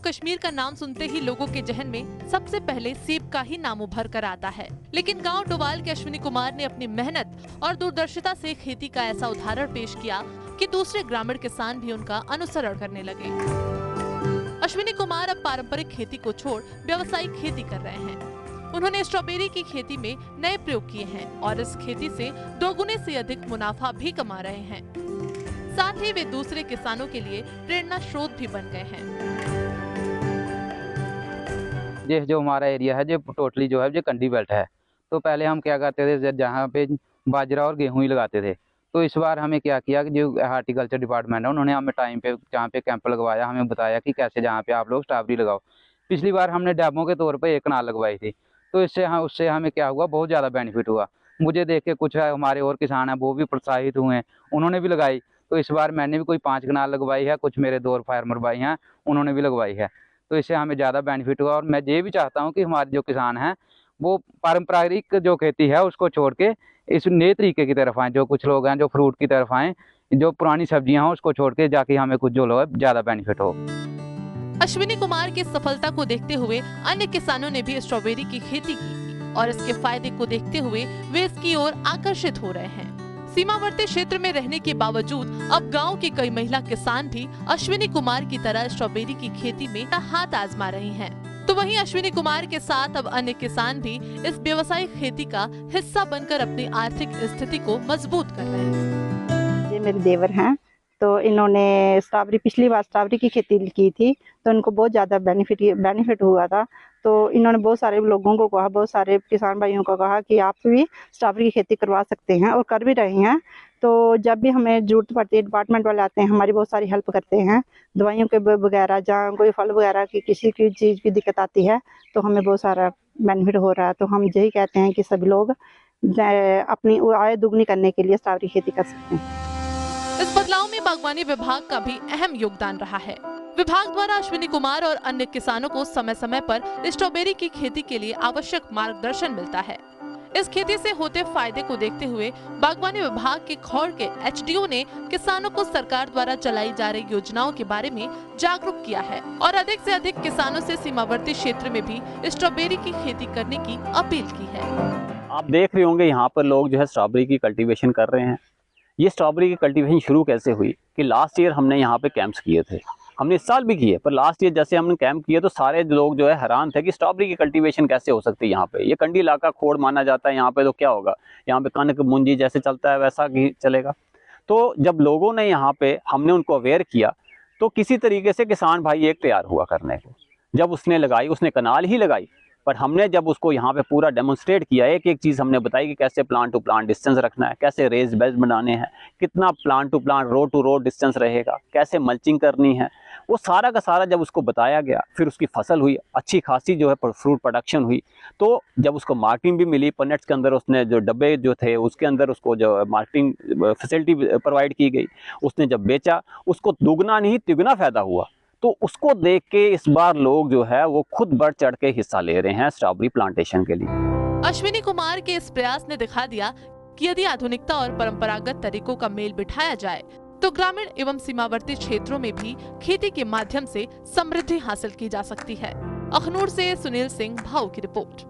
कश्मीर का नाम सुनते ही लोगों के जहन में सबसे पहले सेब का ही नाम उभर कर आता है, लेकिन गांव डोवाल के अश्विनी कुमार ने अपनी मेहनत और दूरदर्शिता से खेती का ऐसा उदाहरण पेश किया कि दूसरे ग्रामीण किसान भी उनका अनुसरण करने लगे। अश्विनी कुमार अब पारंपरिक खेती को छोड़ व्यावसायिक खेती कर रहे हैं। उन्होंने स्ट्रॉबेरी की खेती में नए प्रयोग किए हैं और इस खेती से 2 गुने से अधिक मुनाफा भी कमा रहे हैं। साथ ही वे दूसरे किसानों के लिए प्रेरणा स्रोत भी बन गए हैं। ये जो हमारा एरिया है, जो टोटली जो है, जो कंडी बेल्ट है, तो पहले हम क्या करते थे, जहाँ पे बाजरा और गेहूं ही लगाते थे। तो इस बार हमें क्या किया कि जो हार्टिकल्चर डिपार्टमेंट है, उन्होंने हमें टाइम पे जहाँ पे कैंप लगवाया, हमें बताया कि कैसे जहाँ पे आप लोग स्ट्रॉबेरी लगाओ। पिछली बार हमने डेमो के तौर पे 1 कनाल लगवाई थी, तो उससे हमें क्या हुआ, बहुत ज़्यादा बेनिफिट हुआ। मुझे देख के कुछ हमारे और किसान हैं, वो भी प्रोत्साहित हुए हैं, उन्होंने भी लगाई। तो इस बार मैंने भी कोई 5 कनाल लगवाई है, कुछ मेरे 2 फार्मर भाई हैं, उन्होंने भी लगवाई है। तो इससे हमें ज़्यादा बेनिफिट हुआ और मैं ये भी चाहता हूँ कि हमारे जो किसान हैं वो पारंपरिक जो खेती है उसको छोड़ के इस नए तरीके की तरफ आएँ। जो कुछ लोग हैं जो फ्रूट की तरफ आएँ, जो पुरानी सब्जियां हैं उसको छोड़ के, जाके हमें कुछ जो लोग ज़्यादा बेनिफिट हो। अश्विनी कुमार की सफलता को देखते हुए अन्य किसानों ने भी स्ट्रॉबेरी की खेती की और इसके फायदे को देखते हुए वे इसकी ओर आकर्षित हो रहे हैं। सीमावर्ती क्षेत्र में रहने के बावजूद अब गांव के कई महिला किसान भी अश्विनी कुमार की तरह स्ट्रॉबेरी की खेती में हाथ आजमा रही हैं। तो वहीं अश्विनी कुमार के साथ अब अन्य किसान भी इस व्यवसायिक खेती का हिस्सा बनकर अपनी आर्थिक स्थिति को मजबूत कर रहे हैं। ये मेरे देवर हैं, तो इन्होंने पिछली बार स्ट्रॉबेरी की खेती की थी, तो इनको बहुत ज़्यादा बेनिफिट हुआ था। तो इन्होंने बहुत सारे लोगों को कहा, बहुत सारे किसान भाइयों को कहा कि आप भी स्ट्रॉबेरी की खेती करवा सकते हैं, और कर भी रहे हैं। तो जब भी हमें ज़रूरत पड़ती है, डिपार्टमेंट वाले आते हैं, हमारी बहुत सारी हेल्प करते हैं, दवाइयों के वगैरह, जहाँ कोई फल वगैरह की किसी की चीज़ की दिक्कत आती है, तो हमें बहुत सारा बेनिफिट हो रहा है। तो हम यही कहते हैं कि सभी लोग अपनी आय दुगनी करने के लिए स्ट्रॉबेरी खेती कर सकते हैं। इस बदलाव में बागवानी विभाग का भी अहम योगदान रहा है। विभाग द्वारा अश्विनी कुमार और अन्य किसानों को समय समय पर स्ट्रॉबेरी की खेती के लिए आवश्यक मार्गदर्शन मिलता है। इस खेती से होते फायदे को देखते हुए बागवानी विभाग के खौड़ के एचडीओ ने किसानों को सरकार द्वारा चलाई जा रही योजनाओं के बारे में जागरूक किया है और अधिक से अधिक किसानों से सीमावर्ती क्षेत्र में भी स्ट्रॉबेरी की खेती करने की अपील की है। आप देख रहे होंगे यहाँ पर लोग जो है स्ट्रॉबेरी की कल्टीवेशन कर रहे हैं। ये स्ट्रॉबेरी की कल्टीवेशन शुरू कैसे हुई कि लास्ट ईयर हमने यहाँ पे कैंप्स किए थे, हमने इस साल भी किए, पर लास्ट ईयर जैसे हमने कैंप किए तो सारे लोग जो है हैरान थे कि स्ट्रॉबेरी की कल्टीवेशन कैसे हो सकती है यहाँ पे। ये कंडी इलाका खोड़ माना जाता है, यहाँ पे तो क्या होगा, यहाँ पे कनक मुंजी जैसे चलता है वैसा ही चलेगा। तो जब लोगों ने यहाँ पे, हमने उनको अवेयर किया, तो किसी तरीके से किसान भाई एक तैयार हुआ करने को। जब उसने लगाई, उसने कनाल ही लगाई, पर हमने जब उसको यहाँ पे पूरा डेमोन्स्ट्रेट किया, एक एक चीज़ हमने बताई कि कैसे प्लांट टू प्लांट डिस्टेंस रखना है, कैसे रेज बेड्स बनाने हैं, कितना plant to plant, row to row distance रहेगा, कैसे मल्चिंग करनी है, वो सारा का सारा जब उसको बताया गया, फिर उसकी फसल हुई, अच्छी खासी जो है फ्रूट प्रोडक्शन हुई। तो जब उसको मार्केटिंग भी मिली, पनेट्स के अंदर उसने जो डब्बे जो थे उसके अंदर उसको जो मार्केटिंग फैसिलिटी प्रोवाइड की गई, उसने जब बेचा उसको दुगना नहीं तिगुना फ़ायदा हुआ। तो उसको देख के इस बार लोग जो है वो खुद बढ़ चढ़ के हिस्सा ले रहे हैं स्ट्रॉबेरी प्लांटेशन के लिए। अश्विनी कुमार के इस प्रयास ने दिखा दिया कि यदि आधुनिकता और परंपरागत तरीकों का मेल बिठाया जाए तो ग्रामीण एवं सीमावर्ती क्षेत्रों में भी खेती के माध्यम से समृद्धि हासिल की जा सकती है। अखनूर से सुनील सिंह भाऊ की रिपोर्ट।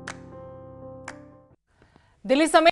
दिल्ली समेत